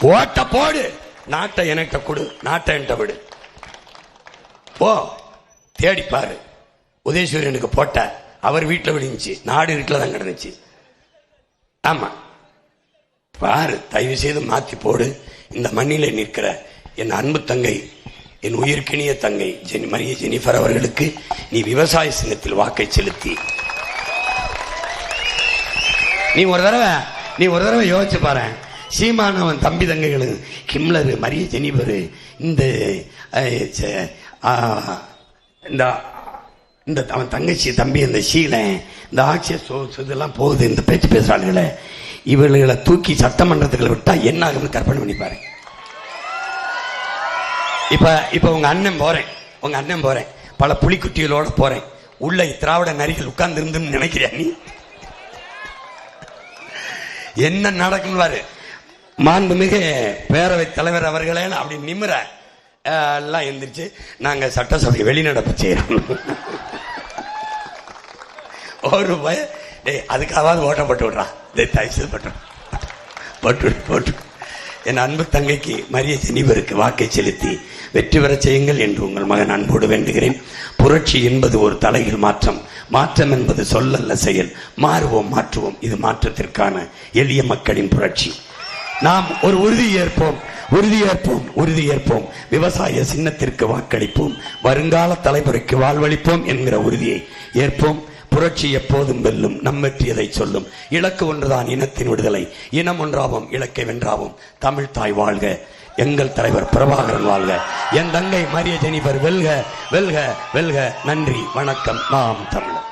ஓட்ட போடு, நாட்டை எனக்கு கொடு, நாட்டை என்கிட்ட விடு. போ தேடி பாரு. உதயசூரியனுக்கு போட்ட அவர் வீட்டில் விழுந்துச்சு, நாடு வீட்டில் தான் கிடந்துச்சு. ஆமா பாரு, தயவு செய்து மாத்தி போடு. இந்த மண்ணிலே நிற்கிற என் அன்பு தங்கை, என் உயிர்க்கினிய தங்கை மரிய ஜெனிஃபர் அவர்களுக்கு நீ விவசாய சின்னத்தில் வாக்கை செலுத்தி நீ ஒரு தடவை யோசிச்சு பாரு. சீமானவன் தம்பி தங்கைகளும் கிம்லரு, மரிய ஜெனிஃபர், இந்த அவன் தங்கச்சி தம்பி இந்த சீலை, இந்த ஆட்சியர் இதெல்லாம் போகுது. இந்த பேச்சு பேசுறாளுகளை இவர்களை தூக்கி சட்டமன்றத்துக்குள்ள விட்டா என்ன ஆகுதுன்னு கற்பனை பண்ணி பாரு. இப்ப உங்க அண்ணன் போறேன், பல புலிக்குட்டிகளோட போறேன். உள்ள திராவிட நரிகள் உட்கார்ந்து இருந்து நினைக்கிறியா நீ? என்ன நடக்கும் பாரு. மாண்புமிகு பேரவைத் தலைவர் அவர்களே அப்படி நிமிர எல்லாம் எந்திரிச்சு நாங்க சட்டசபை வெளிநடப்பு செய்யறோம். ஒரு அதுக்காவது ஓட்டப்பட்டு விடுறான். தயவுசெய்து போட்டு என் அன்பு தங்கைக்கு மரிய ஜெனிஃபருக்கு வாக்கை செலுத்தி வெற்றி பெற செய்யுங்கள் என்று உங்கள் மகன் அன்போடு வேண்டுகிறேன். புரட்சி என்பது ஒரு தலைகீழ் மாற்றம். மாற்றம் என்பது சொல்லல்ல செயல். மாறுவோம், மாற்றுவோம். இது மாற்றத்திற்கான எளிய மக்களின் புரட்சி. நாம் ஒரு உறுதியேற்போம். விவசாய சின்னத்திற்கு வாக்களிப்போம். வருங்கால தலைமுறைக்கு வாழ்வளிப்போம் என்கிற உறுதியை ஏற்போம். புரட்சி எப்போதும் வெல்லும். நம் வெற்றியதை சொல்லும். இலக்கு ஒன்றுதான், இனத்தின் விடுதலை. இனம் ஒன்றாவோம், இலக்கை வென்றாவோம். தமிழ் தாய் வாழ்க. எங்கள் தலைவர் பிரபாகரன் வாழ்க. என் தங்கை மரிய ஜெனிஃபர் வெல்க, வெல்க, வெல்க. நன்றி, வணக்கம். நாம் தமிழர்.